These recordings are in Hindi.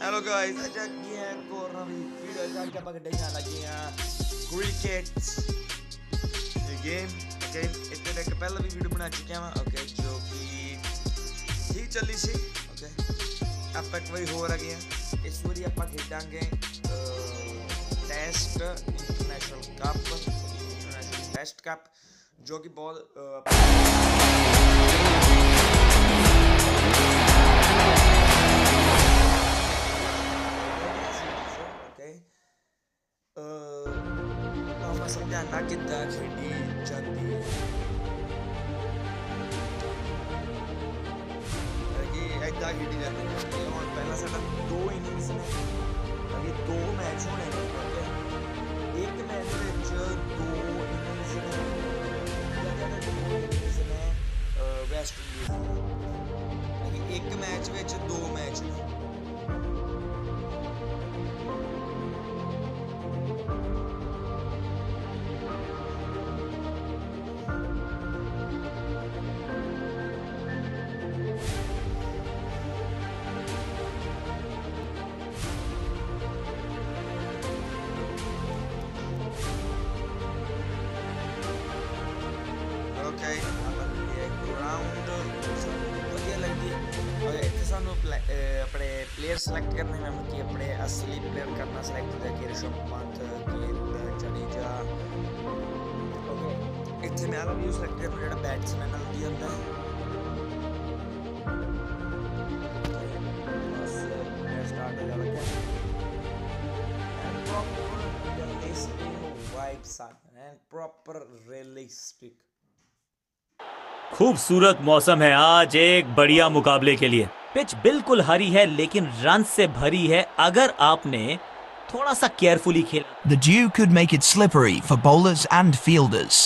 Hello guys, ਅੱਜ ਅੱਗੇ ਹੈ ਕੋਰ ਨਵੀਂ ਵੀਡੀਓ ਜਾ ਕੇ ਆਪਾਂ ਖੇਡਣ ਲੱਗੇ ਆ ਕ੍ਰਿਕਟ ਗੇਮ। ਓਕੇ ਇੱਥੇ ਤੱਕ ਪਹਿਲਾਂ ਵੀ ਵੀਡੀਓ ਬਣਾ ਚੁੱਕਿਆ ਹਾਂ ਓਕੇ ਜੋ ਕਿ ਠੀਕ ਚੱਲੀ ਸੀ। ਓਕੇ ਆਪਾਂ ਇੱਕ ਵਾਰੀ ਹੋਰ ਆ ਗਏ ਆ। ਇਸ ਵਾਰੀ ਆਪਾਂ ਖੇਡਾਂਗੇ ਟੈਸਟ ਇੰਟਰਨੈਸ਼ਨਲ ਟੈਸਟ ਕੱਪ ਜੋ ਕਿ ਬਹੁਤ समझाना कितना खेडी जाती है कि ऐदा खेडी जाती है। और पहला साडा 2 इनिंग्स ने अगे 2 मैच होने ने एक मैच विच 2 इनिंग्स ने वेस्ट इंडीज अगे एक मैच विच 2 मैच ने अपने प्लेयर सिलेक्ट करने में कि अपने असली प्लेयर करना सिलेक्ट किया ऋषभ पंत गिल जडेजा। ओके इत्थे मैं आला भी सिलेक्ट करना जेड़ा बैट्समैन आंदी हुंदा है। बस स्टार्ट हो जाएगा and proper realistic vibes and proper realistic. खूबसूरत मौसम है आज एक बढ़िया मुकाबले के लिए। पिच बिल्कुल हरी है लेकिन रन से भरी है अगर आपने थोड़ा सा केयरफुली खेला। The dew could make it slippery for bowlers and fielders.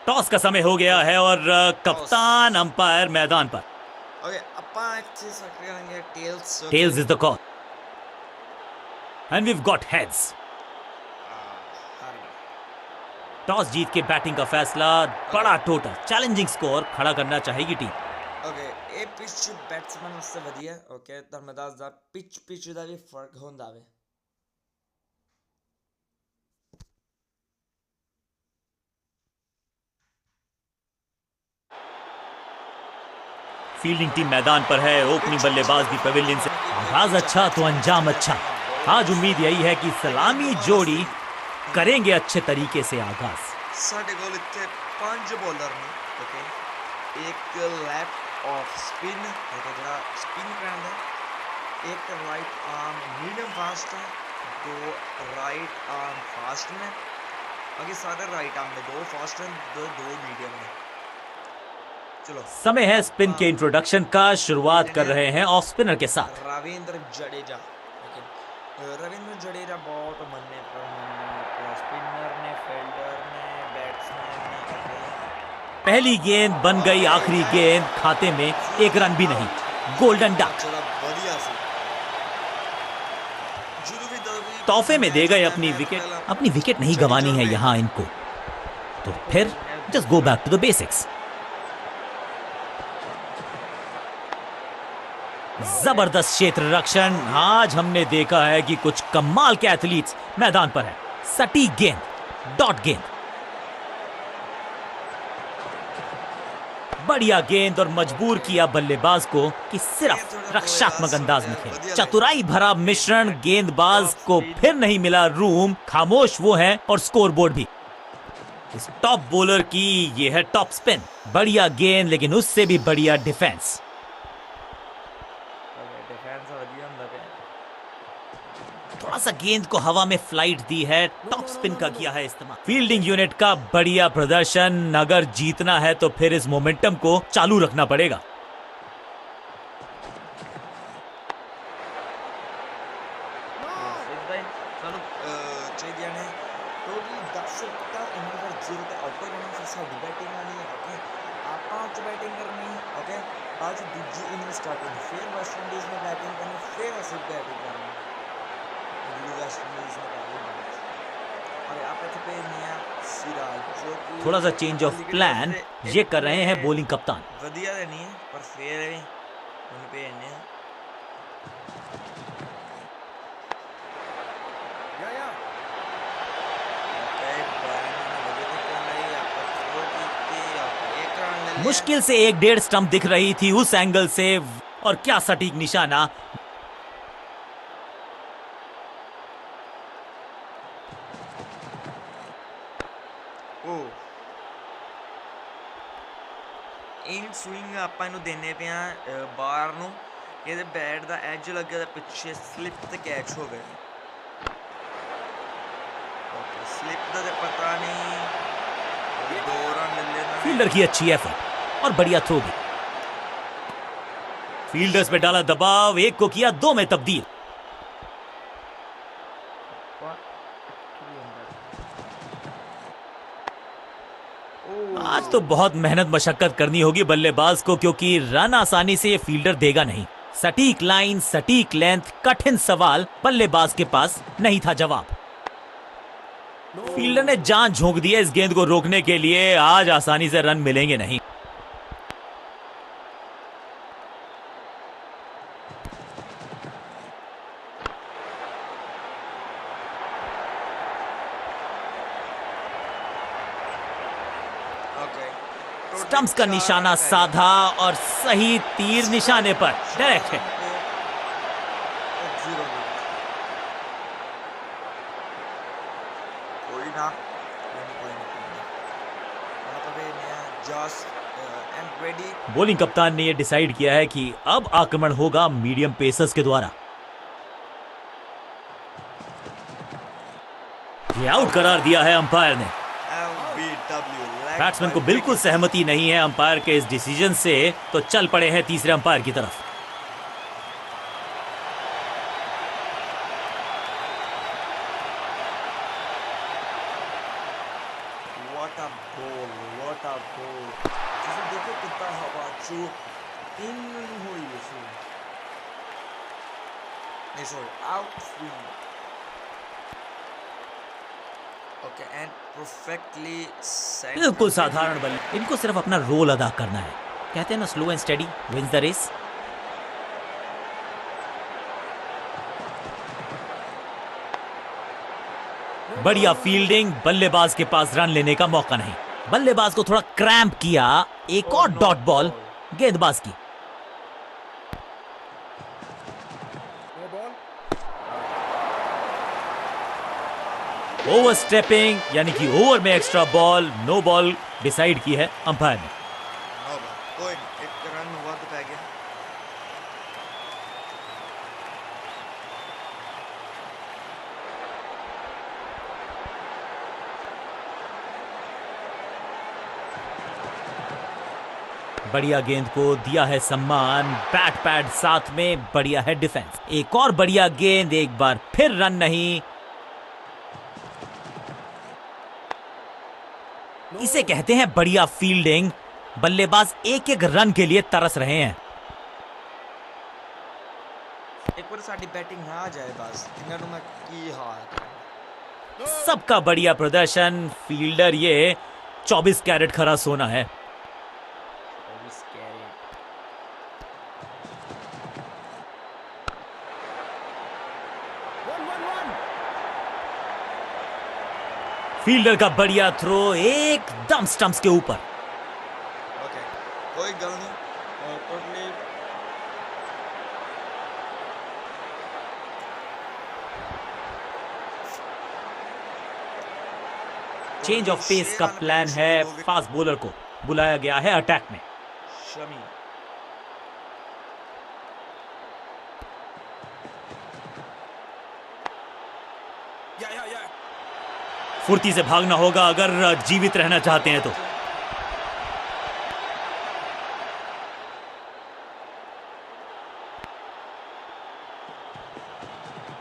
Toss का समय हो गया है और कप्तान अंपायर मैदान पर। ओके अपा अच्छे से करेंगे tails. Tails is the call and we have got heads. Toss जीत के बैटिंग का फैसला बड़ा टोटल चैलेंजिंग स्कोर खड़ा करना चाहेगी टीम। ओके ਇਹ ਪਿਚ ਬੈਟਸਮੈਨ ਵਾਸਤੇ ਵਧੀਆ। ਓਕੇ ਤੁਹਾਨੂੰ ਮੈਂ ਦੱਸਦਾ ਪਿਚ ਦਾ ਵੀ ਫਰਕ ਹੁੰਦਾ ਵੇ। फील्डिंग टीम मैदान पर है। ओपनिंग बल्लेबाज भी पवेलियन से। आगाज अच्छा तो अंजाम अच्छा। आज उम्मीद यही है कि सलामी जोड़ी करेंगे अच्छे तरीके से आगाज। साडे कोल इत्थे 5 बॉलर ने। ओके एक लेफ्ट ऑफ स्पिन जो स्पिन करांदा है, एक राइट आर्म मीडियम फास्ट है, 2 राइट आर्म फास्ट ने बाकी सारे राइट आर्म में 2 फास्ट हैं, 2 मीडियम में। चलो समय है स्पिन के इंट्रोडक्शन का। शुरुआत कर रहे हैं ऑफ स्पिनर के साथ रविंद्र जडेजा। रविंद्र जडेजा बहुत मन्ने स्पिनर ने फील्डर ने बैट्समैन ने। पहली गेंद बन गई आखिरी गेंद। खाते में एक रन भी नहीं। गोल्डन डक तोहफे में दे गए अपनी विकेट। अपनी विकेट नहीं गंवानी है यहां इनको, तो फिर just go back to the basics. जबरदस्त क्षेत्र रक्षण। आज हमने देखा है कि कुछ कमाल के एथलीट्स मैदान पर है। सटीक गेंद, डॉट गेंद, बढ़िया गेंद और मजबूर किया बल्लेबाज को कि सिर्फ रक्षात्मक अंदाज में खेले। चतुराई भरा मिश्रण। गेंदबाज को फिर नहीं मिला रूम। खामोश वो है और स्कोरबोर्ड भी। इस टॉप बॉलर की ये है टॉप स्पिन। बढ़िया गेंद लेकिन उससे भी बढ़िया डिफेंस। थोड़ा सा गेंद को हवा में फ्लाइट दी है। टॉप स्पिन का किया है इस्तेमाल। फील्डिंग यूनिट का बढ़िया प्रदर्शन। अगर जीतना है तो फिर इस मोमेंटम को चालू रखना पड़ेगा। आज दूसरी इनिंग स्टार्ट होगी, फिर वेस्ट इंडीज में बैटिंग करनी, फिर असली बैटिंग करनी। थोड़ा सा चेंज ऑफ प्लान ये कर रहे हैं बॉलिंग कप्तान। वधिया नहीं है पर फिर भी उन पे ओके, बैन वजह से क्या नहीं, आपका थ्रो की और एक रन ले लिया। मुश्किल से 1-1.5 स्टंप दिख रही थी उस एंगल से, और क्या सटीक निशाना। ओ इन स्विंग ਆਪਾਂ ਇਹਨੂੰ ਦੇਣੇ ਪਿਆ ਬਾਹਰ ਨੂੰ, ਇਹਦੇ ਬੈਟ ਦਾ ਐਜ ਲੱਗਿਆ ਤਾਂ ਪਿੱਛੇ ਸਲਿੱਪ ਤੇ ਕੈਚ ਹੋ ਗਏ। ਓਕੇ, ਸਲਿੱਪ ਦਾ ਤੇ ਪਤਾ ਨਹੀਂ, 2 ਰਨ ਲੈ ਲੈਣਾ। फील्डर की अच्छी एफर्ट और बढ़िया थ्रो भी। फील्डर्स पे डाला दबाव, एक को किया 2 में तब्दील। आज तो बहुत मेहनत मशक्कत करनी होगी बल्लेबाज को, क्योंकि रन आसानी से ये फील्डर देगा नहीं। सटीक लाइन, सटीक लेंथ, कठिन सवाल, बल्लेबाज के पास नहीं था जवाब। फील्डर ने जान झोंक दी है इस गेंद को रोकने के लिए, आज आसानी से रन मिलेंगे नहीं। ओके, स्टंप्स का निशाना साधा और सही तीर निशाने पर डायरेक्ट है। कोई ना, कोई ना, मतलब मैं जस्ट एम रेडी। बॉलिंग कप्तान ने यह डिसाइड किया है कि अब आक्रमण होगा मीडियम पेसर्स के द्वारा। ये आउट करार दिया है अंपायर ने। बैट्समैन को बिल्कुल सहमति नहीं है अंपायर के इस डिसीजन से, तो चल पड़े हैं तीसरे अंपायर की तरफ। What a goal, what a goal। जैसे देखो कितना हवा जो इन हुई है फिर। नहीं sorry, out swing. Okay, and perfectly set. बिल्कुल साधारण बल्ले, इनको सिर्फ अपना रोल अदा करना है। कहते हैं ना, slow and steady wins the race. बढ़िया फील्डिंग, बल्लेबाज के पास रन लेने का मौका नहीं। बल्लेबाज को थोड़ा क्रैम्प किया, एक और डॉट बॉल गेंदबाज की। ओवर स्टेपिंग, यानी कि ओवर में extra ball, no ball decide की है अंपायर ने। कोई नहीं, एक रन हुआ तो पै गया। बढ़िया गेंद को दिया है सम्मान, बैट पैड साथ में, बढ़िया है डिफेंस। एक और बढ़िया गेंद, एक बार फिर रन नहीं। इसे कहते हैं बढ़िया फील्डिंग। बल्लेबाज एक एक रन के लिए तरस रहे हैं। एक बार साडी बैटिंग ना आ जाए बस, इन्होंने मैं की हाल। सबका बढ़िया प्रदर्शन। फील्डर ये 24 कैरेट खरा सोना है। फील्डर का बढ़िया थ्रो एकदम स्टंप्स के ऊपर। ओके, कोई गल नहीं, टोटली चेंज ऑफ पेस का प्लान है। फास्ट बॉलर को बुलाया गया है अटैक में। शमी। फुर्ती से भागना होगा अगर जीवित रहना चाहते हैं तो।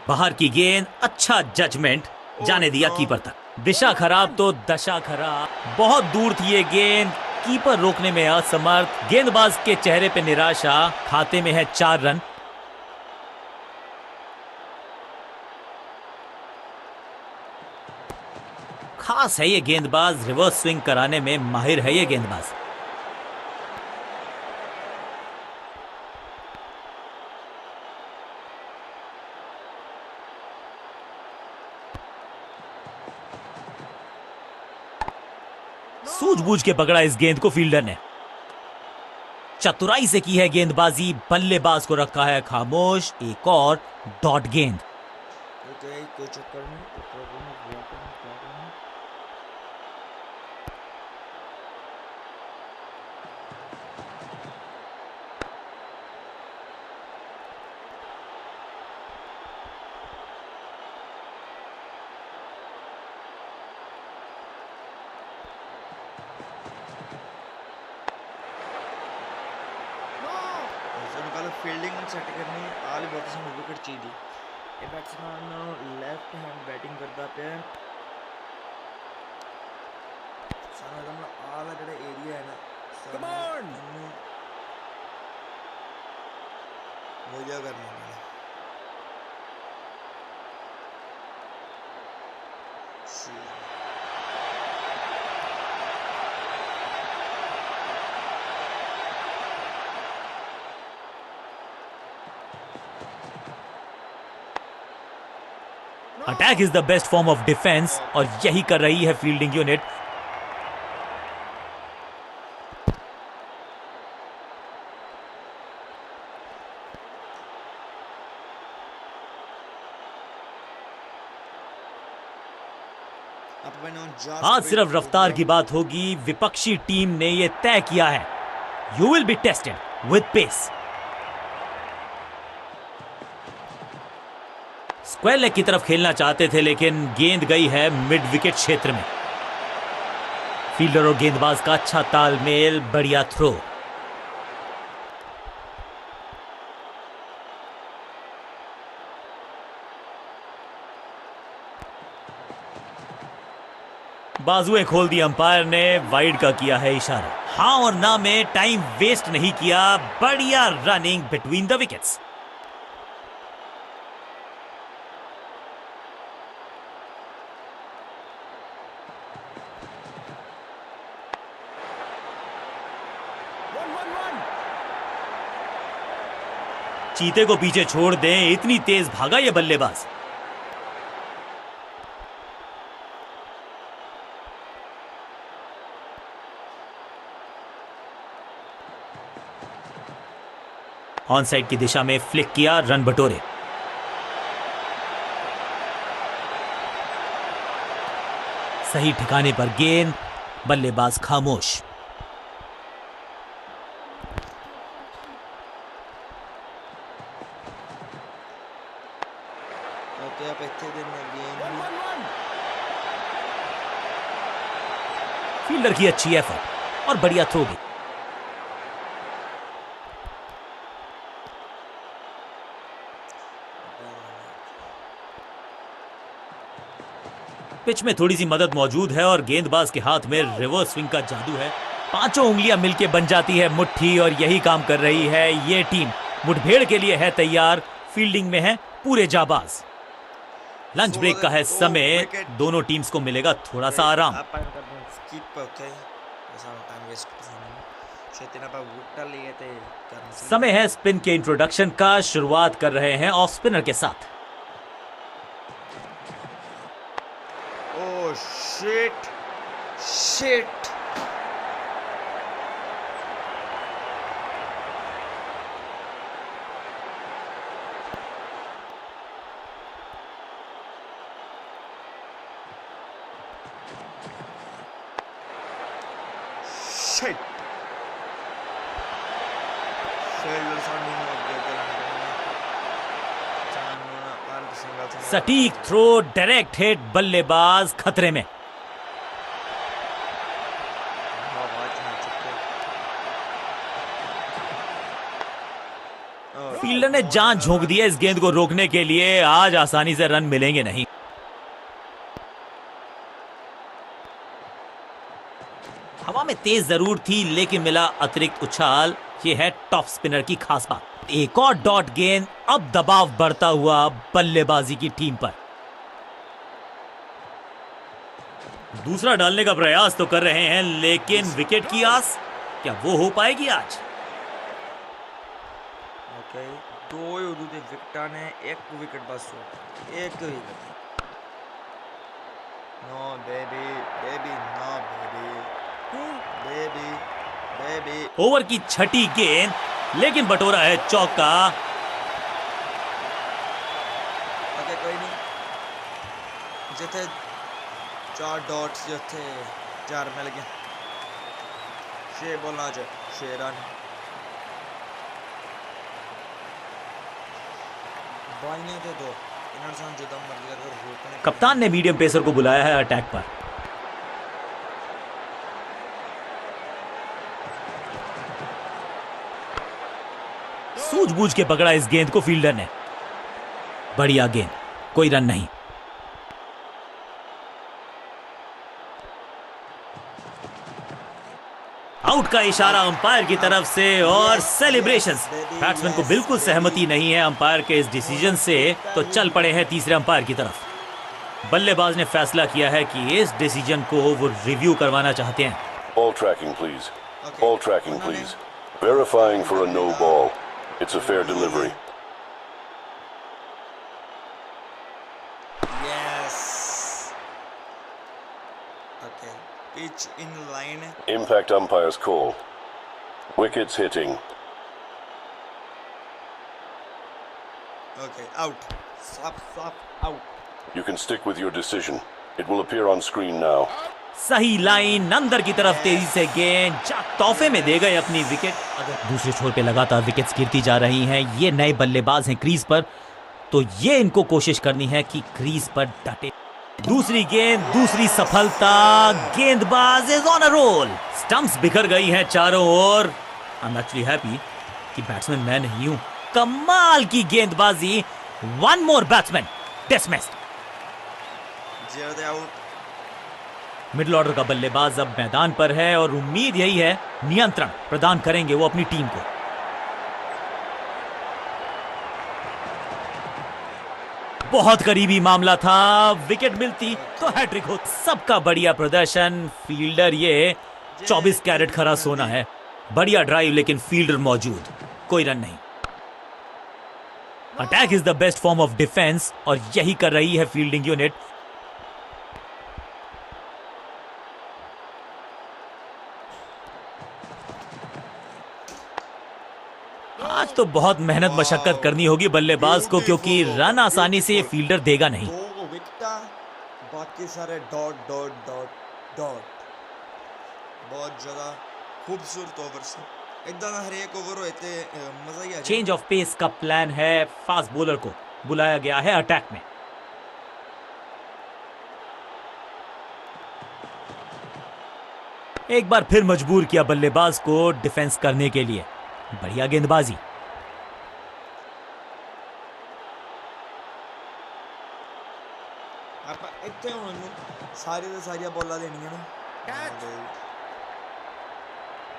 बाहर की गेंद, अच्छा जजमेंट, जाने दिया कीपर तक। दिशा खराब तो दशा खराब। बहुत दूर थी ये गेंद, कीपर रोकने में असमर्थ। गेंदबाज के चेहरे पे निराशा। खाते में है 4 रन। खास है ये गेंदबाज, रिवर्स स्विंग कराने में माहिर है ये गेंदबाज। सूझबूझ के पकड़ा इस गेंद को फील्डर ने। चतुराई से की है गेंदबाजी, बल्लेबाज को रखा है खामोश। एक और डॉट गेंद। ओके, कोई चक्कर नहीं। फील्डिंग सेट करनी आली बहुत सारी विकेट चाहिए। ये बैट्समैन लेफ्ट हैंड बैटिंग करता पे सारा मतलब आला जड़ा एरिया है ना मुझे करना है। Attack is the best form of defence और यही कर रही है फील्डिंग यूनिट। आज सिर्फ रफ्तार की बात होगी। विपक्षी टीम ने यह तय किया है, you will be tested with pace. Square leg की तरफ खेलना चाहते थे लेकिन गेंद गई है मिड विकेट क्षेत्र में। फील्डर और गेंदबाज का अच्छा तालमेल, बढ़िया थ्रो। बाजुएं खोल दी अंपायर ने, वाइड का किया है इशारा। हाँ और ना में टाइम वेस्ट नहीं किया, बढ़िया रनिंग बिटवीन द विकेट्स। चीते को पीछे छोड़ दें, इतनी तेज भागा ये बल्लेबाज। ऑन साइड की दिशा में फ्लिक किया, रन बटोरे। सही ठिकाने पर गेंद, बल्लेबाज खामोश। फील्डर की अच्छी एफर्ट और बढ़िया थ्रो भी। पिच में थोड़ी सी मदद मौजूद है और गेंदबाज के हाथ में रिवर्स स्विंग का जादू है। पांचों उंगलियां मिलके बन जाती है मुट्ठी और यही काम कर रही है ये टीम। मुठभेड़ के लिए है तैयार, फील्डिंग में है पूरे जाबाज। लंच ब्रेक का है समय, दोनों टीम्स को मिलेगा थोड़ा सा आराम। समय है स्पिन के इंट्रोडक्शन का। शुरुआत कर रहे हैं ऑफ स्पिनर के साथ। Oh shit shit. सटीक थ्रो, डायरेक्ट हिट, बल्लेबाज खतरे में। फील्डर ने जान झोंक दी है इस गेंद को रोकने के लिए। आज आसानी से रन मिलेंगे नहीं। हवा में तेज जरूर थी लेकिन मिला अतिरिक्त उछाल। ये है टॉप स्पिनर की खास बात। एक और डॉट गेंद, अब दबाव बढ़ता हुआ बल्लेबाजी की टीम पर। दूसरा डालने का प्रयास तो कर रहे हैं लेकिन विकेट की आस, क्या वो हो पाएगी आज? ओके, दो विकेट ने एक विकेट बस हो, एक wicket. No baby baby no baby. Baby baby over की छठी गेंद, लेकिन बटोरा है चौका। ओके कोई नहीं, जिथे 4 डॉट्स जिथे 4 मिल गए, 6 बॉलां च 6 रन। बाइयां ते 2 इन्होंने सान जिदा मर्जी अगर रोकने। कप्तान ने मीडियम पेसर को बुलाया है अटैक पर। सूझबूझ के पकड़ा इस गेंद को फील्डर ने। बढ़िया गेंद, कोई रन नहीं। आउट का इशारा अंपायर की तरफ से और सेलिब्रेशंस। बैट्समैन को बिल्कुल सहमति नहीं है अंपायर के इस डिसीजन से, तो चल पड़े हैं तीसरे अंपायर की तरफ। बल्लेबाज ने फैसला किया है कि इस डिसीजन को वो रिव्यू करवाना चाहते हैं। Ball tracking, please. Ball tracking, please. Verifying for a no ball. It's a fair delivery. Yes. Okay. Pitch in line. Impact umpire's call. Wickets hitting. Okay. Out. Stop. Out. You can stick with your decision. It will appear on screen now. सही लाइन, अंदर की तरफ तेजी से गेंद, तोहफे में दे गए अपनी विकेट। अगर दूसरे छोर पे लगातार विकेट्स गिरती जा रही हैं, ये नए बल्लेबाज हैं क्रीज पर, तो ये इनको कोशिश करनी है कि क्रीज पर डटे। दूसरी गेंद, दूसरी सफलता, गेंदबाज is on a roll. Stumps बिखर गई हैं चारों ओर। आई एम एक्चुअली हैप्पी कि बैट्समैन मैं नहीं हूं। कमाल की गेंदबाजी। One more batsman dismissed. 0 out. Middle order का बल्लेबाज अब मैदान पर है और उम्मीद यही है नियंत्रण प्रदान करेंगे वो अपनी टीम को। बहुत करीबी मामला था, विकेट मिलती तो हैट्रिक होती। सबका बढ़िया प्रदर्शन। फील्डर ये 24 कैरेट खरा सोना है। बढ़िया ड्राइव, लेकिन फील्डर मौजूद, कोई रन नहीं। Attack is the best form of defence और यही कर रही है फील्डिंग यूनिट। आज तो बहुत मेहनत मशक्कत करनी होगी बल्लेबाज को, क्योंकि रन आसानी से ये फील्डर देगा नहीं। 2 विकेटा, बाकी सारे डॉट। बहुत ज्यादा खूबसूरत ओवर से एकदम हर एक ओवर होते मजा ही आ जाए। चेंज ऑफ पेस का प्लान है। फास्ट बॉलर को बुलाया गया है अटैक में। एक बार फिर मजबूर किया बल्लेबाज को डिफेंस करने के लिए। बढ़िया गेंदबाजी। ਆਪਾਂ ਇੱਥੇ ਹੁਣ ਨੂੰ ਸਾਰੀ ਦੇ ਸਾਰੀਆਂ ਬੋਲਾਂ ਦੇਣੀਆਂ ਨੇ।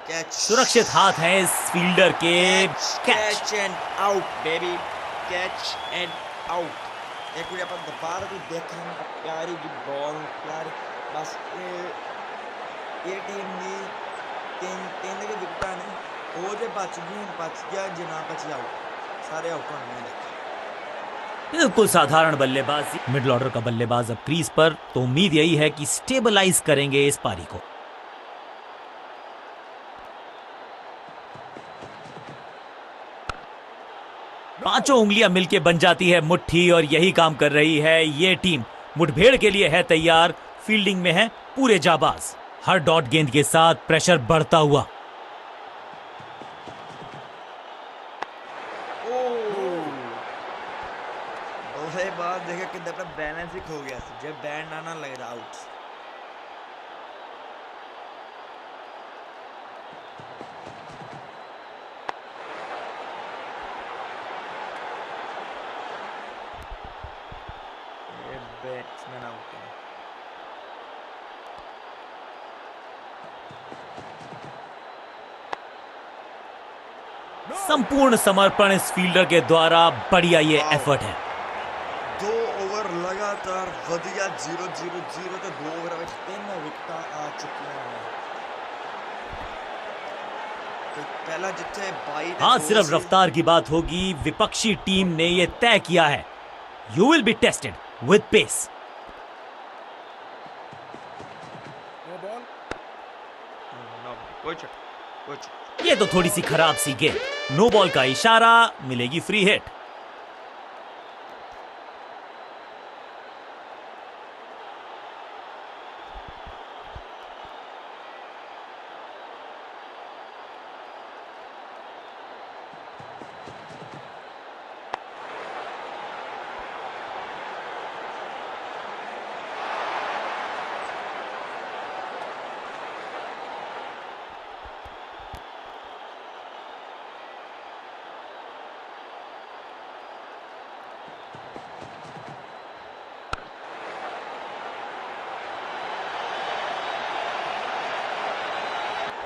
कैच। सुरक्षित हाथ हैं इस फील्डर के। Catch and out baby, catch and out. एक बार अपन दोबारा भी देखेंगे प्यारी की बॉल, प्यारी बस ये टीम दी तीन के विकेटां ने वो जे बच गया जे ना बची आउट, सारे आउट होने देखे। बिल्कुल साधारण बल्लेबाजी। मिडिल ऑर्डर का बल्लेबाज अब क्रीज पर, तो उम्मीद यही है कि स्टेबलाइज करेंगे इस पारी को। पांचों उंगलियां मिलके बन जाती है मुट्ठी और यही काम कर रही है ये टीम। मुठभेड़ के लिए है तैयार, फील्डिंग में है पूरे जाबाज। हर डॉट गेंद के साथ प्रेशर बढ़ता हुआ। बाद देखा कि अपना बैलेंस ही खो गया जब बैंड आना लग रहा आउट। बैट्समैन आउट है। संपूर्ण समर्पण इस फील्डर के द्वारा। बढ़िया ये एफर्ट है। 2 ओवर लगातार वधिया 0-0-0 ਤੇ 2 ओवर ਵਿੱਚ 3 ਵਿਕਟਾਂ ਆ ਚੁੱਕੀਆਂ ਨੇ। ਤੇ ਪਹਿਲਾ ਜਿੱਥੇ 22 आज सिर्फ रफ्तार की बात होगी। विपक्षी टीम ने यह तय किया है, you will be tested with pace. कुछ ये तो थोड़ी सी खराब सी गेंद। नो बॉल का इशारा, मिलेगी फ्री हिट।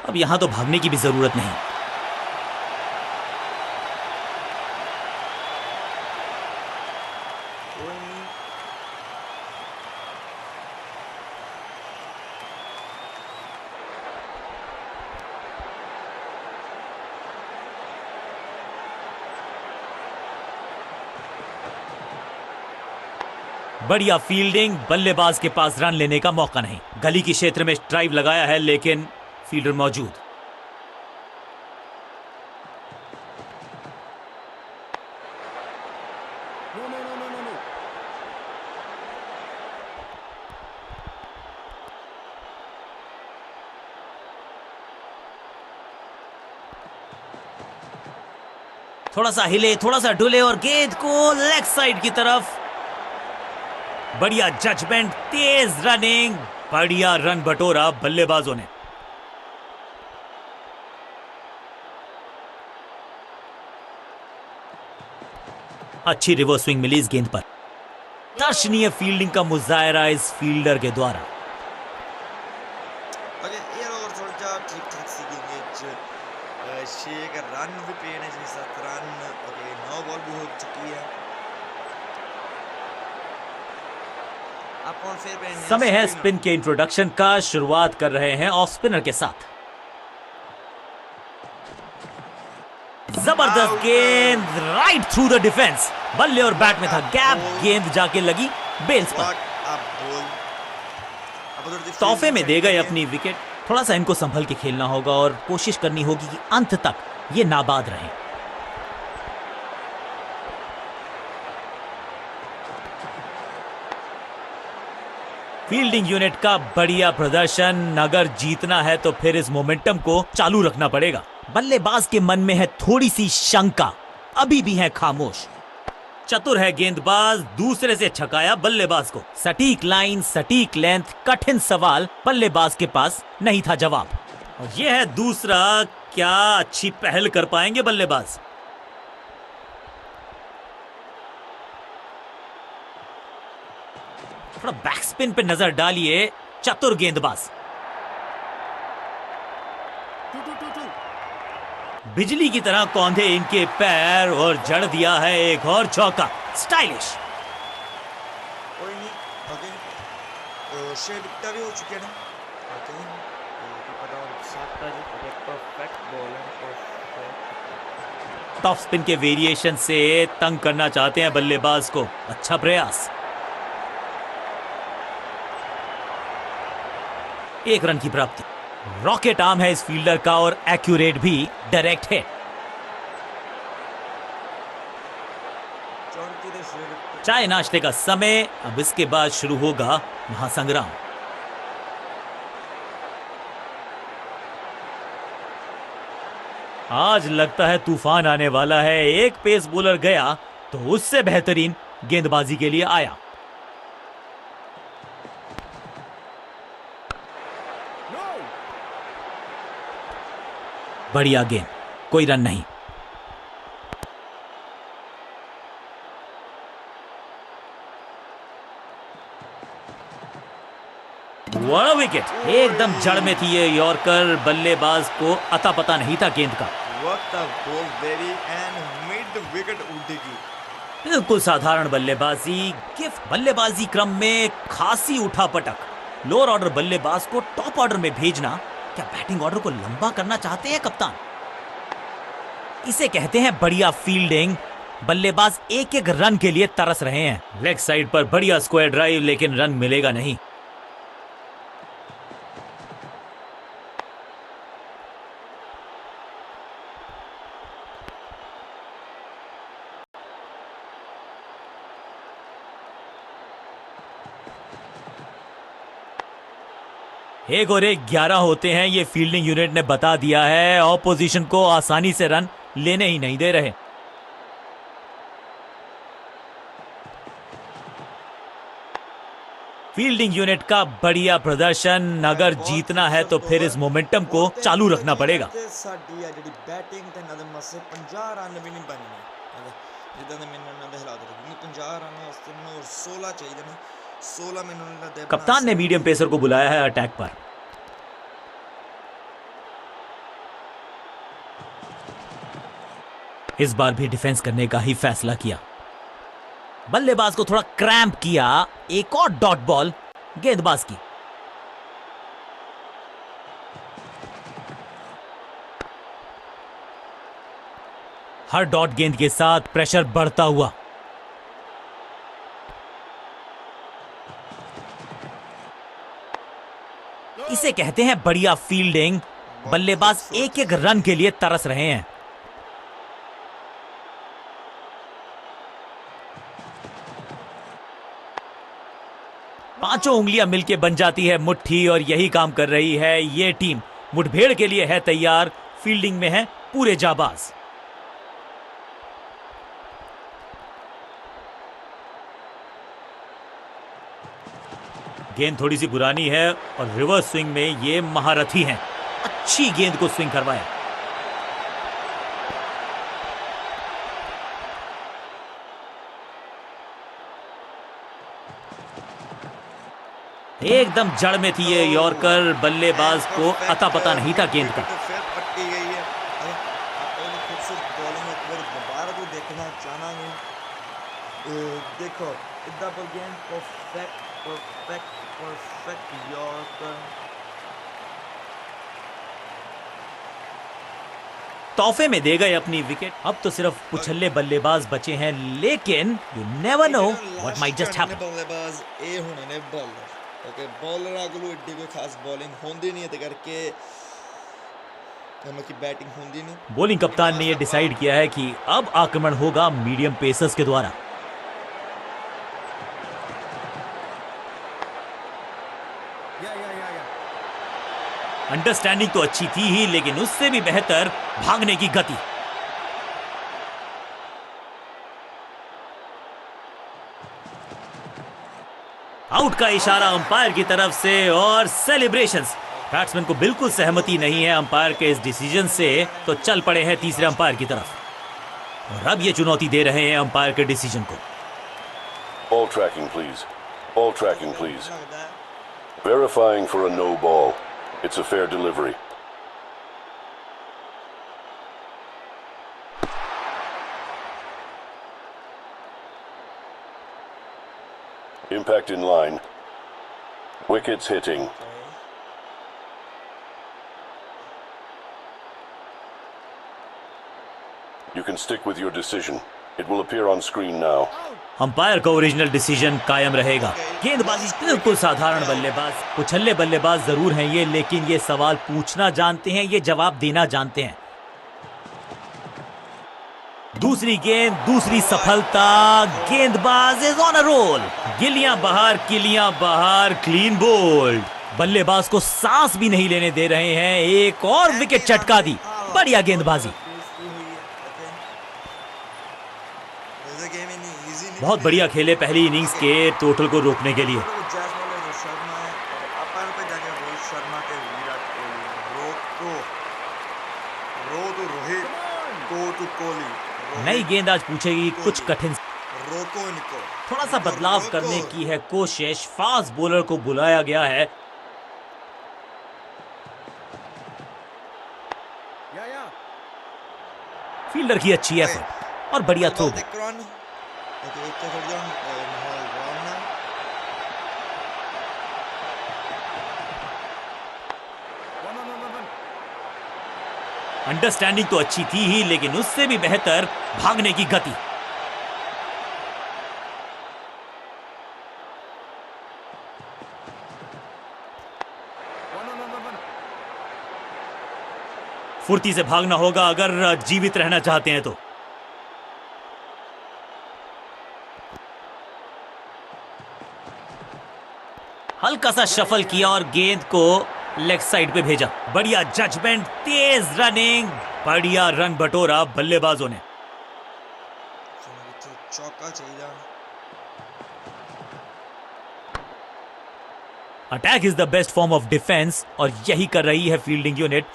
अब यहां तो भागने की भी जरूरत नहीं। कोई नहीं। बढ़िया फील्डिंग, बल्लेबाज के पास रन लेने का मौका नहीं। गली के क्षेत्र में ड्राइव लगाया है लेकिन फील्डर मौजूद। थोड़ा सा हिले, थोड़ा सा डुले और गेंद को लेग साइड की तरफ। बढ़िया जजमेंट, तेज रनिंग, बढ़िया रन बटोरा बल्लेबाजों ने। अच्छी रिवर्स स्विंग मिली इस गेंद पर। दर्शनीय फील्डिंग का मुजाहरा इस फील्डर के द्वारा। ओके ये ओवर थोड़ा ठीक ठाक सी गेंद शेख रन भी पेने से 7 रन। ओके 9 बॉल भी हो चुकी है। अब कौन फिर पेने समय है स्पिन के इंट्रोडक्शन का। शुरुआत कर रहे हैं ऑफ स्पिनर के साथ। जबरदस्त गेंद, राइट थ्रू द डिफेंस। बल्ले और बैट में था गैप, गेंद जाके लगी बेल्स पर। तोहफे में दे गए अपनी विकेट। थोड़ा सा इनको संभल के खेलना होगा और कोशिश करनी होगी कि अंत तक ये नाबाद रहें। फील्डिंग यूनिट का बढ़िया प्रदर्शन। अगर जीतना है तो फिर इस मोमेंटम को चालू रखना पड़ेगा। बल्लेबाज के मन में है थोड़ी सी शंका, अभी भी है खामोश। चतुर है गेंदबाज, दूसरे से छकाया बल्लेबाज को। सटीक लाइन, सटीक लेंथ, कठिन सवाल, बल्लेबाज के पास नहीं था जवाब। और यह है दूसरा। क्या अच्छी पहल कर पाएंगे बल्लेबाज। थोड़ा बैक स्पिन पे नजर डालिए, चतुर गेंदबाज। बिजली की तरह कौंधे इनके पैर और जड़ दिया है एक और चौका। स्टाइलिश। कोई नहीं। ओके तो शेर विकेट भी हो चुके हैं। ओके पता और 7 का जी परफेक्ट बॉल है। टॉप स्पिन के वेरिएशन से तंग करना चाहते हैं बल्लेबाज को। अच्छा प्रयास। 1 रन की प्राप्ति। रॉकेट आर्म है इस फील्डर का और एक्यूरेट भी, डायरेक्ट हिट। चाय नाश्ते का समय। अब इसके बाद शुरू होगा महासंग्राम। आज लगता है तूफान आने वाला है। एक पेस बॉलर गया तो उससे बेहतरीन गेंदबाजी के लिए आया। बढ़िया गेंद, कोई रन नहीं। बड़ा विकेट, एकदम जड़ में थी ये यॉर्कर। बल्लेबाज को अता पता नहीं था गेंद का। बिल्कुल साधारण बल्लेबाजी। गिफ्ट बल्लेबाजी क्रम में खासी उठापटक। लोअर ऑर्डर बल्लेबाज को टॉप ऑर्डर में भेजना। क्या बैटिंग ऑर्डर को लंबा करना चाहते हैं कप्तान? इसे कहते हैं बढ़िया फील्डिंग। बल्लेबाज एक एक रन के लिए तरस रहे हैं। लेग साइड पर बढ़िया स्क्वायर ड्राइव, लेकिन रन मिलेगा नहीं। 1 और 1 11 होते हैं, ये फील्डिंग यूनिट ने बता दिया है। ऑपोजिशन को आसानी से रन लेने ही नहीं दे रहे। फील्डिंग यूनिट का बढ़िया प्रदर्शन। अगर जीतना है तो फिर इस मोमेंटम को चालू रखना पड़ेगा। ਸਾਡੀ ਆ ਜਿਹੜੀ ਬੈਟਿੰਗ ਤੇ ਨਦਰ ਮਸੇ 50 ਰਨ ਵੀ ਨਹੀਂ ਬਣਨੇ ਜਿੱਦਾਂ ਦੇ ਮੈਨੂੰ ਇਹਨਾਂ ਦੇ ਹਾਲਾਤ ਲੱਗੇ 50 ਰਨ ਵਾਸਤੇ ਮੈਨੂੰ ਹੋਰ 16 ਚਾਹੀਦੇ ਨੇ 16 ਮੈਨੂੰ ਇਹਨਾਂ ਦੇ कप्तान ने मीडियम पेसर को बुलाया है अटैक पर। इस बार भी डिफेंस करने का ही फैसला किया। बल्लेबाज को थोड़ा क्रैम्प किया। एक और डॉट बॉल गेंदबाज की। हर डॉट गेंद के साथ प्रेशर बढ़ता हुआ। इसे कहते हैं बढ़िया फील्डिंग। बल्लेबाज एक एक रन के लिए तरस रहे हैं। पांचों उंगलियां मिलके बन जाती है मुट्ठी और यही काम कर रही है ये टीम। मुठभेड़ के लिए है तैयार। फील्डिंग में है पूरे जाबाज। गेंद थोड़ी सी पुरानी है और रिवर्स स्विंग में ये महारथी हैं। अच्छी गेंद को स्विंग करवाया। एकदम जड़ में थी ये यॉर्कर। बल्लेबाज को अता पता नहीं था गेंद का। फिर पट्टी गई है अपनी खूबसूरत बॉलिंग एक बार दोबारा तो देखना चाहेंगे। देखो डबल गेंद परफेक्ट परफेक्ट परफेक्ट यॉर्कर। तोहफे में दे गए अपनी विकेट। अब तो सिर्फ उछल्ले बल्लेबाज बचे हैं, लेकिन you never know what might just happen. बल्लेबाज ए होने ने बॉलर ओके बॉलर कोल एडी कोई खास बॉलिंग होंदी नहीं ते करके की बैटिंग होंदी नहीं। बॉलिंग कप्तान ने यह डिसाइड किया है कि अब आक्रमण होगा मीडियम पेसर्स के द्वारा। अंडरस्टैंडिंग तो अच्छी थी ही, लेकिन उससे भी बेहतर भागने की गति। आउट का इशारा अंपायर की तरफ से और सेलिब्रेशंस। बैट्समैन को बिल्कुल सहमति नहीं है अंपायर के इस डिसीजन से, तो चल पड़े हैं तीसरे अंपायर की तरफ और अब ये चुनौती दे रहे हैं अंपायर के डिसीजन को। Ball tracking, please. Ball tracking, please. Verifying for a no ball. It's a fair delivery. Impact in line. Wickets hitting. You can stick with your decision. It will appear on screen now. Umpire का ओरिजिनल डिसीजन कायम रहेगा। गेंदबाजी बिल्कुल साधारण। बल्लेबाज उछल्ले बल्लेबाज जरूर हैं ये, लेकिन ये सवाल पूछना जानते हैं, ये जवाब देना जानते हैं। दूसरी गेंद, दूसरी सफलता। गेंदबाज इज ऑन अ रोल। गिलियां बाहर, किलियां बाहर, क्लीन बोल्ड। बल्लेबाज को सांस भी नहीं लेने दे रहे हैं। एक और विकेट चटका दी। बढ़िया गेंदबाजी। बहुत बढ़िया खेले पहली इनिंग्स के टोटल को रोकने के लिए। नई गेंद आज पूछेगी कुछ कठिन। रोको इनको। थोड़ा सा बदलाव करने की है कोशिश। फास्ट बॉलर को बुलाया गया है। फील्डर की अच्छी एफर्ट और बढ़िया थ्रो। अंडरस्टैंडिंग तो अच्छी थी ही, लेकिन उससे भी बेहतर भागने की गति। फुर्ती से भागना होगा अगर जीवित रहना चाहते हैं तो। हल्का सा शफल किया और गेंद को लेग साइड पे भेजा, बढ़िया जजमेंट, तेज रनिंग, बढ़िया रन बटोरा बल्लेबाजों ने। चौका चाहिए। Attack is the best form of defence और यही कर रही है फील्डिंग यूनिट।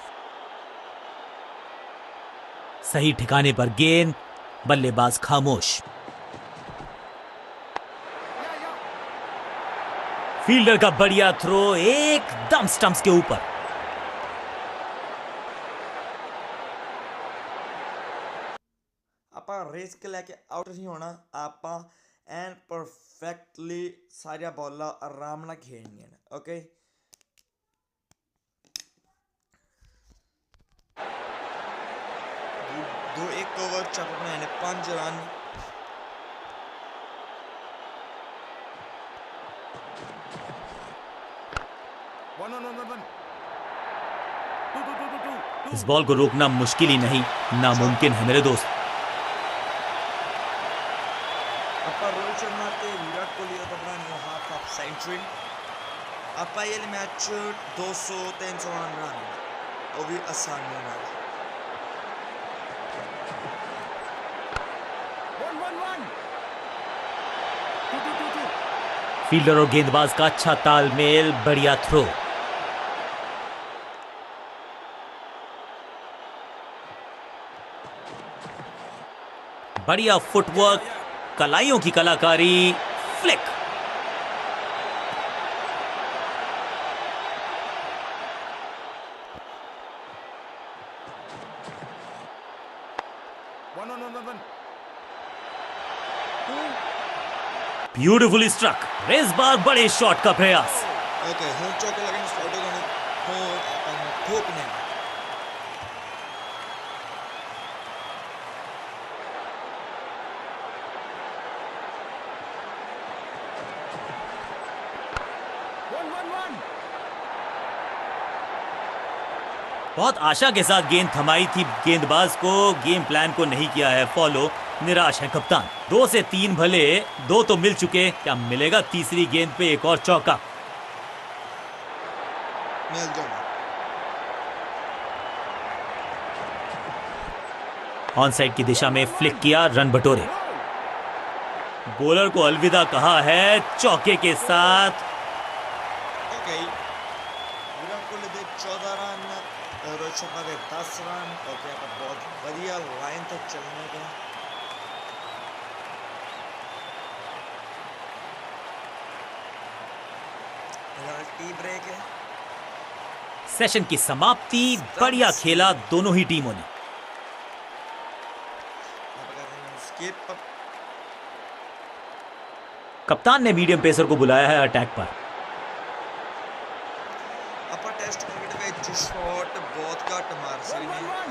सही ठिकाने पर गेंद, बल्लेबाज खामोश। फील्डर का बढ़िया थ्रो एकदम स्टंप्स के ऊपर। ਆਪਾਂ ਰਿਸਕ ਲੈ ਕੇ ਆਊਟ ਨਹੀਂ ਹੋਣਾ, ਆਪਾਂ ਐਨ ਪਰਫੈਕਟਲੀ ਸਾਰੀਆਂ ਬਾਲਾਂ ਆਰਾਮ ਨਾਲ ਖੇਡਣੀਆਂ ਨੇ। ਓਕੇ, ਦੋ ਇੱਕ ਓਵਰ ਚ ਆਪਾਂ ਬਣਾਏ ਨੇ 5 ਰਨ। इस बॉल को रोकना मुश्किल ही नहीं, नामुमकिन है मेरे दोस्त। ਆਪਾਂ ਰੋਹਿਤ ਸ਼ਰਮਾ ਤੇ ਵਿਰਾਟ ਕੋਹਲੀ ਦਾ ਬਣਾਉਣਾ ਹਾਫ ਆਫ ਸੈਂਚੁਰੀ। ਆਪਾਂ ਇਹ ਮੈਚ 200-300 ਰਨ ਬਣਾਉਣੇ, ਉਹ ਵੀ ਆਸਾਨੀ ਨਾਲ। फील्डर और गेंदबाज का अच्छा तालमेल, बढ़िया थ्रो। बढ़िया फुटवर्क, कलाइयों की कलाकारी, फ्लिक। ब्यूटिफुली स्ट्रक, इस बार बड़े शॉट का प्रयास। ओके, ਹੁਣ ਚੌਕੇ ਲੱਗਣੇ ਸਟਾਰਟ ਹੋ ਜਾਣੇ, ਹੋਰ ਆਪਾਂ ਨੂੰ ਠੋਕਣੇ। बहुत आशा के साथ गेंद थमाई थी गेंदबाज को, गेम प्लान को नहीं किया है फॉलो, निराश है कप्तान। 2 से 3 भले, 2 तो मिल चुके, क्या मिलेगा तीसरी गेंद पे एक और चौका? मिल जाएगा। ऑन साइड की दिशा में फ्लिक किया, रन बटोरे। बॉलर को अलविदा कहा है चौके के साथ। ओके, विराट कोहली ਦੇ 14 ਰਨ, रोहित शर्मा ਦੇ 10 ਰਨ। ओके, ਆਪਾਂ बहुत बढ़िया लाइन तक चलने के। टी ब्रेक है। सेशन की समाप्ति, बढ़िया खेला दोनों ही टीमों ने। स्किप। कप्तान ने मीडियम पेसर को बुलाया है अटैक पर। ਆਪਾਂ ਟੈਸਟ ਕ੍ਰਿਕਟ ਵਿੱਚ ਸ਼ਾਟ ਬਹੁਤ ਘੱਟ ਮਾਰ ਸਕਦੇ ਹਾਂ।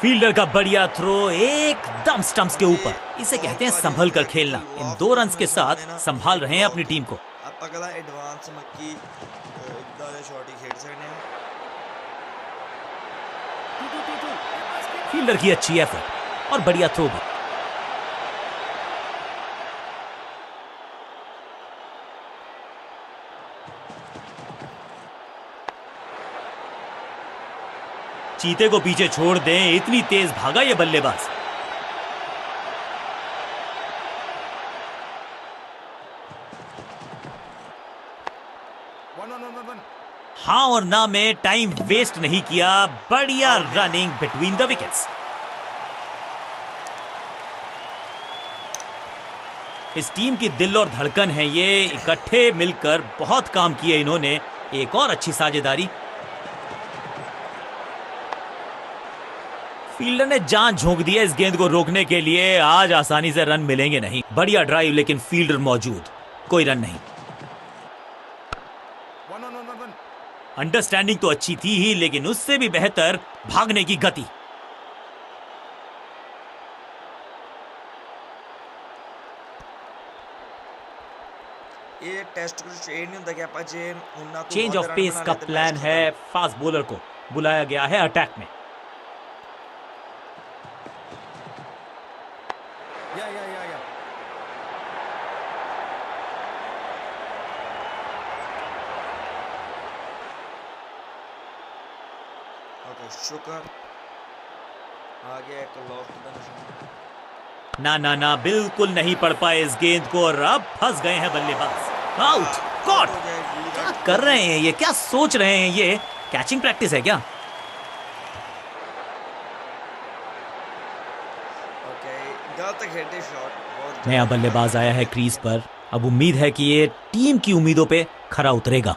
फील्डर का बढ़िया थ्रो एकदम स्टंप्स के ऊपर। इसे कहते हैं संभल कर खेलना। इन 2 रन्स के साथ संभाल रहे हैं अपनी टीम को। ਆਪਾਂ ਅਗਲਾ ਐਡਵਾਂਸ ਮੱਕੀ ਇਦਾਂ ਦੇ ਸ਼ਾਟ ਹੀ ਖੇਡ ਸਕਦੇ ਹਾਂ। फील्डर की अच्छी एफर्ट और बढ़िया थ्रो भी। चीते को पीछे छोड़ दें, इतनी तेज भागा ये बल्लेबाज। हाँ और ना में टाइम वेस्ट नहीं किया, बढ़िया रनिंग बिटवीन द विकेट्स। इस टीम की दिल और धड़कन है ये, इकट्ठे मिलकर बहुत काम किए इन्होंने। एक और अच्छी साझेदारी। फील्डर ने जान झोंक दी है इस गेंद को रोकने के लिए। आज आसानी से रन मिलेंगे नहीं। बढ़िया ड्राइव लेकिन फील्डर मौजूद, कोई रन नहीं। अंडरस्टैंडिंग तो अच्छी थी ही, लेकिन उससे भी बेहतर भागने की गति। ये टेस्ट कुछ ये नहीं होता कि आप जे उन्ना तो चेंज बहुत ऑफ रन पेस बना का लेते प्लान मैच है, खत्म। फास्ट बॉलर को बुलाया गया है अटैक में। शुक्र आगे एक लॉक ना ना ना, बिल्कुल नहीं पढ़ पाए इस गेंद को और अब फंस गए हैं बल्लेबाज। Out, caught. क्या कर रहे हैं ये, क्या सोच रहे हैं ये? कैचिंग प्रैक्टिस है क्या? ओके, गलत हेडे शॉट। नया बल्लेबाज आया है क्रीज पर। अब उम्मीद है कि ये टीम की उम्मीदों पे खरा उतरेगा।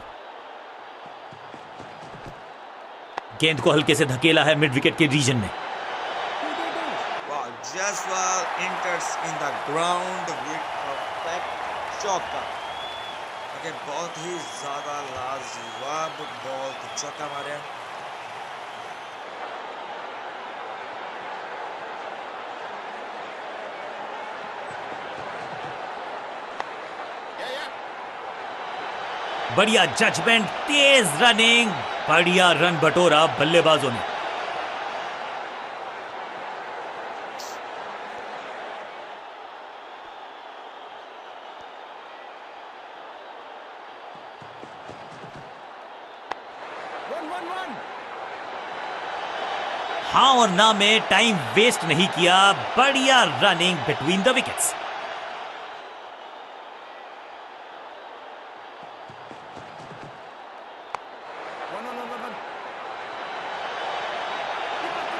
गेंद को हल्के से धकेला है मिड विकेट के रीजन में। Jaiswal enters in the ground with perfect चौका। ओके, बहुत ही ज्यादा लाजवाब बॉल को चौका मारे। बढ़िया जजमेंट, तेज रनिंग, बढ़िया रन बटोरा बल्लेबाजों ने। हाँ और ना में टाइम वेस्ट नहीं किया, बढ़िया running between the wickets.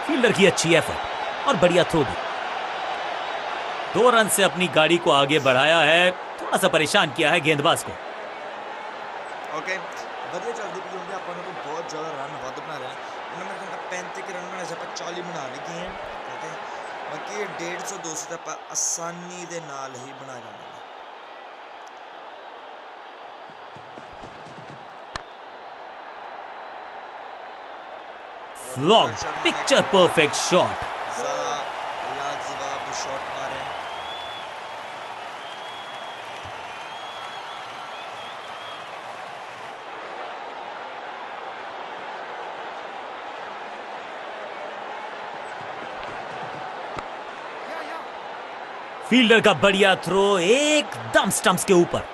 Fielder की अच्छी एफर्ट और बढ़िया थ्रो भी। 2 रन से अपनी गाड़ी को आगे बढ़ाया है, थोड़ा सा परेशान किया है गेंदबाज को। ओके, बढ़िया चलती भी होंगे, अपन को बहुत ज़्यादा रन बहुत बना रहे हैं। उन्होंने मेरे को 35 रन में ऐसे 40 बना लगे हैं। ओके, बाकी 150-200 तक आसानी दे नाल ही बना जाएंगे। Flog, picture perfect shot. ज़्यादा लाजवाब शॉट मारे। फील्डर का बढ़िया थ्रो एकदम स्टंप्स के ऊपर।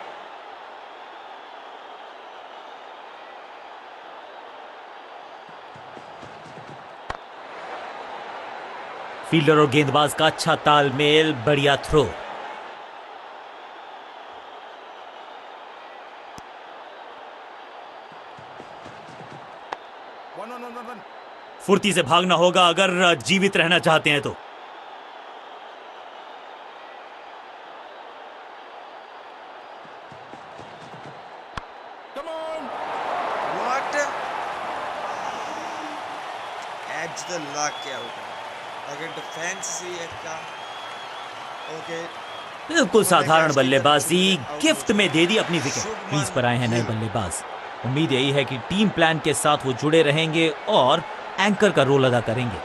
फील्डर और गेंदबाज का अच्छा तालमेल, बढ़िया थ्रो। फुर्ती से भागना होगा अगर जीवित रहना चाहते हैं तो। What? Edge the luck के आउट है। अगर डिफेंस से का ओके, बिल्कुल साधारण बल्लेबाजी गिफ्ट में दे दी अपनी विकेट। क्रीज पर आए हैं नए बल्लेबाज। उम्मीद यही है कि टीम प्लान के साथ वो जुड़े रहेंगे और एंकर का रोल अदा करेंगे।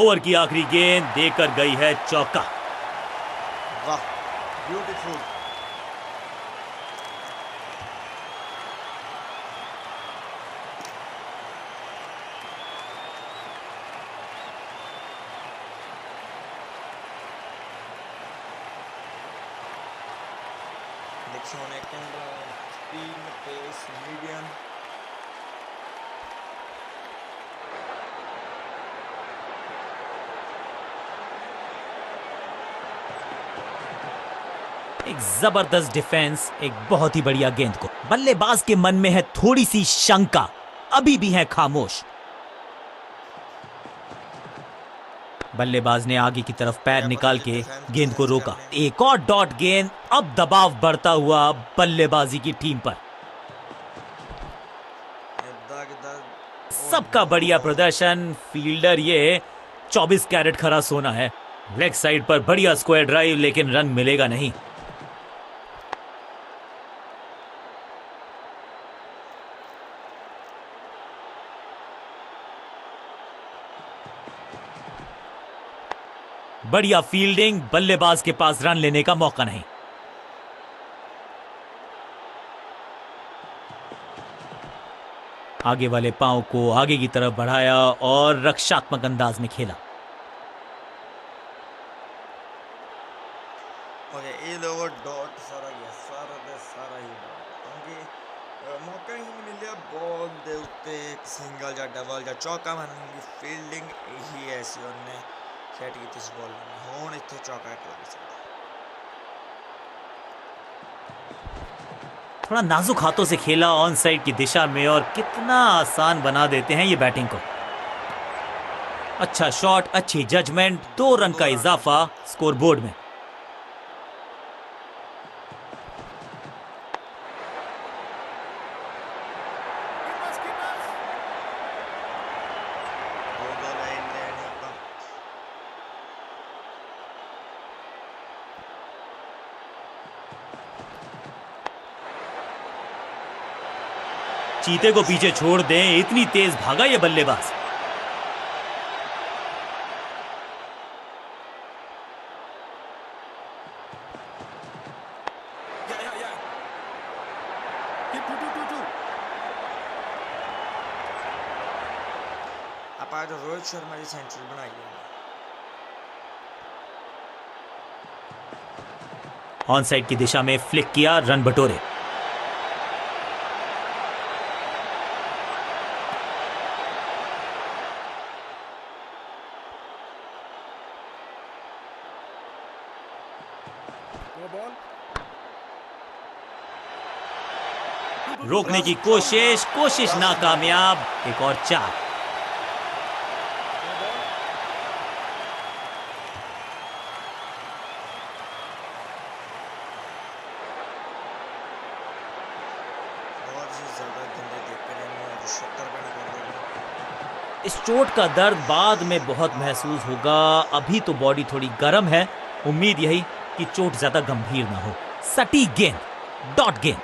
ओवर की आखिरी गेंद देकर गई है चौका। वाह, ब्यूटीफुल। देखिए स्पीड, पेस, मीडियम। एक जबरदस्त डिफेंस, एक बहुत ही बढ़िया गेंद को। बल्लेबाज के मन में है थोड़ी सी शंका, अभी भी है खामोश। बल्लेबाज ने आगे की तरफ पैर निकाल के गेंद को रोका। एक और डॉट गेंद, अब दबाव बढ़ता हुआ बल्लेबाजी की टीम पर। सबका बढ़िया प्रदर्शन। फील्डर ये 24 कैरेट खरा सोना है। लेग साइड पर बढ़िया स्क्वायर ड्राइव, लेकिन रन मिलेगा नहीं। बढ़िया फील्डिंग, बल्लेबाज के पास रन लेने का मौका नहीं। आगे वाले पांव को आगे की तरफ बढ़ाया और रक्षात्मक अंदाज में खेला। ओके, ये लोगों डॉट सारा ही डॉट। ओके, ਮੌਕਾ ਹੀ ਨਹੀਂ ਮਿਲਿਆ ਬਾਲ ਦੇ ਉੱਤੇ ਇੱਕ ਸਿੰਗਲ ਜਾਂ ਡਬਲ ਜਾਂ ਚੌਕਾ ਮਾਰਨ ਦੀ ਫੀਲਡਿੰਗ ਇਹੀ ਐਸੀ ਉਹਨੇ ਸੈਟ ਕੀਤੀ ਸੀ ਬਾਲ ਨੂੰ ਹੁਣ ਇੱਥੇ ਚੌਕਾ ਲੱਗ ਸਕਦਾ थोड़ा नाजुक हाथों से खेला ऑन साइड की दिशा में और कितना आसान बना देते हैं ये बैटिंग को। अच्छा शॉट, अच्छी जजमेंट, 2 रन का इजाफा स्कोरबोर्ड में। चीते को पीछे छोड़ दें, इतनी तेज भागा ये बल्लेबाज। आप आज रोहित शर्मा की सेंचुरी बनाई है ऑन साइड की दिशा में फ्लिक किया, रन बटोरे। रोकने की कोशिश नाकामयाब। एक और 4। इस चोट का दर्द बाद में बहुत महसूस होगा, अभी तो बॉडी थोड़ी गर्म है। उम्मीद यही कि चोट ज्यादा गंभीर ना हो। सटीक गेंद, डॉट गेंद।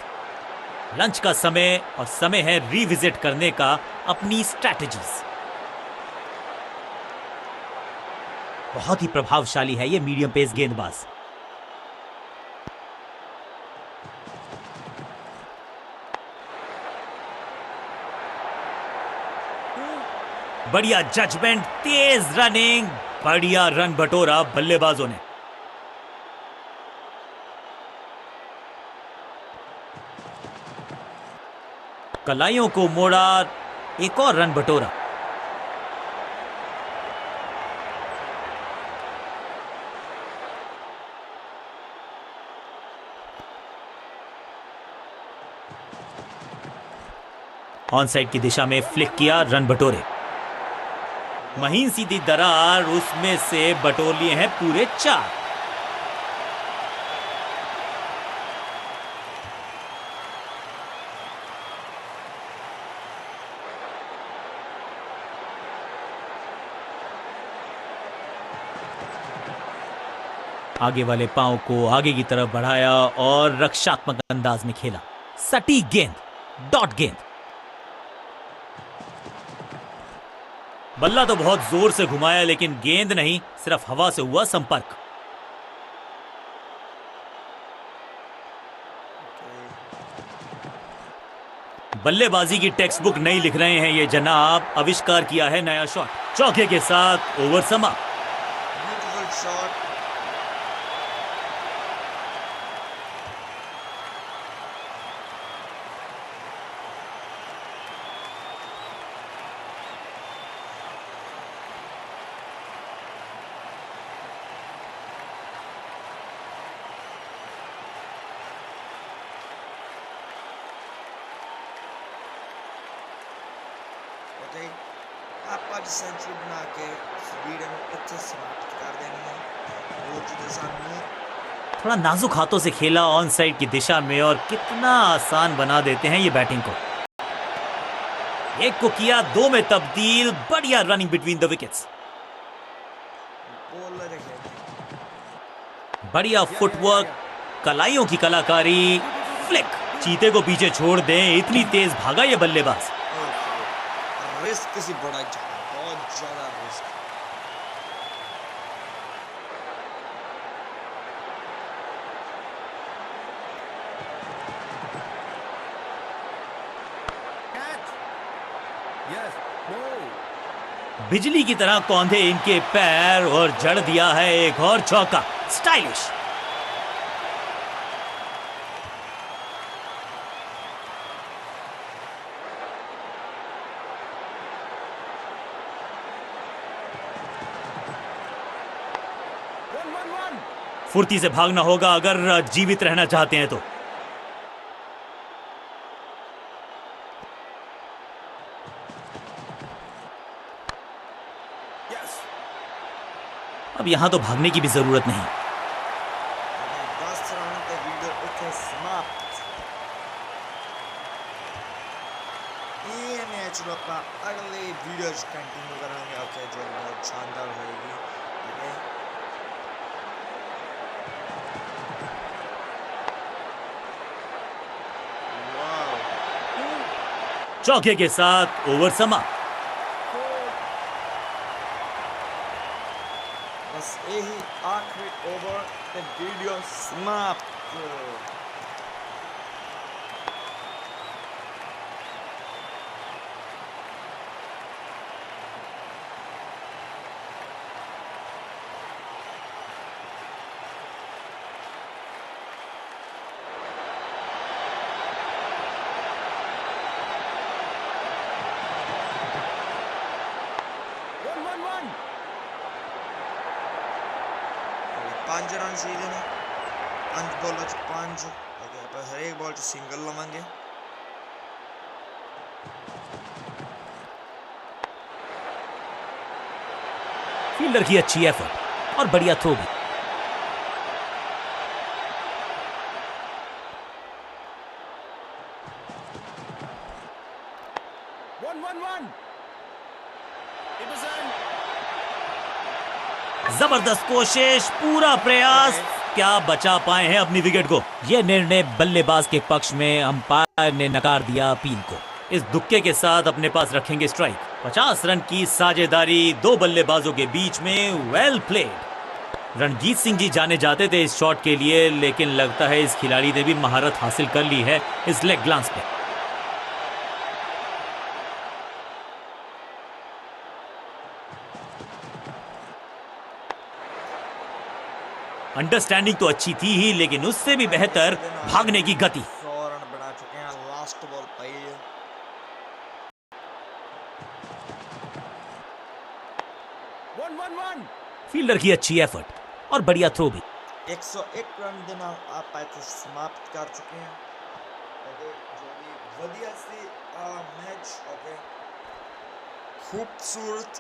लंच का समय और समय है रिविजिट करने का अपनी स्ट्रैटेजीज। बहुत ही प्रभावशाली है ये मीडियम पेस गेंदबाज। बढ़िया जजमेंट, तेज रनिंग, बढ़िया रन बटोरा बल्लेबाजों ने। कलाइयों को मोड़ा, एक और रन बटोरा। ऑन साइड की दिशा में फ्लिक किया, रन बटोरे। महीन सीधी दरार, उसमें से बटोर लिए हैं पूरे 4। आगे वाले पांव को आगे की तरफ बढ़ाया और रक्षात्मक अंदाज में खेला। सटीक गेंद, डॉट गेंद। बल्ला तो बहुत जोर से घुमाया लेकिन गेंद नहीं, सिर्फ हवा से हुआ संपर्क। बल्लेबाजी की टेक्स्ट बुक नहीं लिख रहे हैं ये जनाब, आविष्कार किया है नया शॉट। चौके के साथ ओवर समाप्त। आप आज सेंचुरी बना के वीडियो में अच्छे समाप्त कर देनी है। वो चीज़ें सामने थोड़ा नाजुक हाथों से खेला ऑन साइड की दिशा में और कितना आसान बना देते हैं ये बैटिंग को। एक को किया 2 में तब्दील, बढ़िया रनिंग बिटवीन द विकेट्स। बढ़िया फुटवर्क, कलाइयों की कलाकारी, फ्लिक। चीते को पीछे छोड़ दें, इतनी तेज भागा ये बल्लेबाज। रिस्क किसी बड़ा ज्यादा, बहुत ज्यादा रिस्क। बिजली की तरह कौंधे इनके पैर और जड़ दिया है एक और चौका। स्टाइलिश। फुर्ती से भागना होगा अगर जीवित रहना चाहते हैं तो। अब यहां तो भागने की भी जरूरत नहीं। 10 रन ਤੇ ਵੀਡੀਓ ਇੱਥੇ ਸਮਾਪਤ। ਇਹ ਮੈਚ ਨੂੰ ਆਪਾਂ ਅਗਲੇ ਵੀਡੀਓ 'ਚ ਕੰਟੀਨਿਊ ਕਰਾਂਗੇ। ਓਕੇ, ਜੋ ਬਹੁਤ ਸ਼ਾਨਦਾਰ ਹੋਏਗੀ। ਠੀਕ ਹੈ, चौके के साथ ओवर समाप्त। बस यही आखिरी ओवर ਤੇ ਵੀਡੀਓ ਸਮਾਪਤ। ਪੰਜ ਰਨ ਚਾਹੀਦੇ ਨੇ, 5 ਬੋਲਾਂ 'ਚ 5। ਓਕੇ, ਆਪਾਂ ਹਰੇਕ ਬਾਲ 'ਚ ਸਿੰਗਲ ਲਵਾਂਗੇ। फील्डर की अच्छी एफर्ट और बढ़िया थ्रो भी। जबरदस्त कोशिश, पूरा प्रयास, क्या बचा पाए हैं अपनी विकेट को। यह निर्णय बल्लेबाज के पक्ष में अंपायर ने नकार दिया अपील को। इस दुक्के के साथ अपने पास रखेंगे स्ट्राइक। 50 रन की साझेदारी दो बल्लेबाजों के बीच में, वेल प्लेड। रणजीत सिंह जी जाने जाते थे इस शॉट के लिए, लेकिन लगता है इस खिलाड़ी ने भी महारत हासिल कर ली है इस लेग ग्लांस पे। अंडरस्टैंडिंग तो अच्छी थी ही, लेकिन उससे भी बेहतर भागने की गति। 100 रन बना चुके हैं। लास्ट बॉल पाई है। फील्डर की अच्छी एफर्ट और बढ़िया थ्रो भी। 101 रन ਦੇ ਨਾਲ ਆਪਾਂ ਇੱਥੇ ਸਮਾਪਤ ਕਰ ਚੁੱਕੇ ਹਾਂ। ਓਕੇ, ਜੋ ਵੀ ਵਧੀਆ ਸੀ ਮੈਚ। ਓਕੇ, ਖੂਬਸੂਰਤ।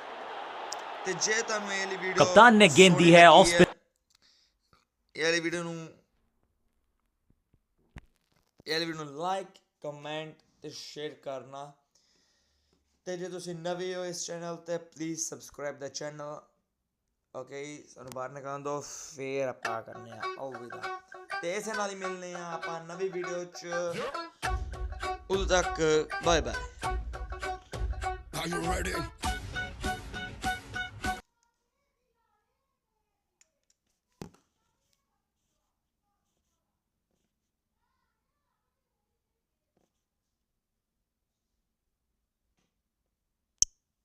ਤੇ ਜੇ ਤੁਹਾਨੂੰ ਇਹ ਵਾਲੀ ਵੀਡੀਓ कप्तान ने गेंद दी है ऑफ स्पिन। ਇਹ ਵਾਲੀ ਵੀਡੀਓ ਨੂੰ ਲਾਈਕ, ਕਮੈਂਟ ਤੇ ਸ਼ੇਅਰ ਕਰਨਾ। ਤੇ ਜੇ ਤੁਸੀਂ ਨਵੇਂ ਹੋ ਇਸ ਚੈਨਲ ਤੇ please subscribe the channel. Okay, ਸਾਨੂੰ ਬਾਹਰ ਨਿਕਲਣ ਦਿਓ, ਫੇਰ ਆਪਾਂ ਕਰਨੇ ਆ ਅਲਵਿਦਾ। ਤੇ ਇਸੇ ਨਾਲ ਹੀ ਮਿਲਨੇ ਆ ਆਪਾਂ ਨਵੀਂ ਵੀਡੀਓ 'ਚ। ਉਦੋਂ ਤੱਕ bye bye. Are you ready?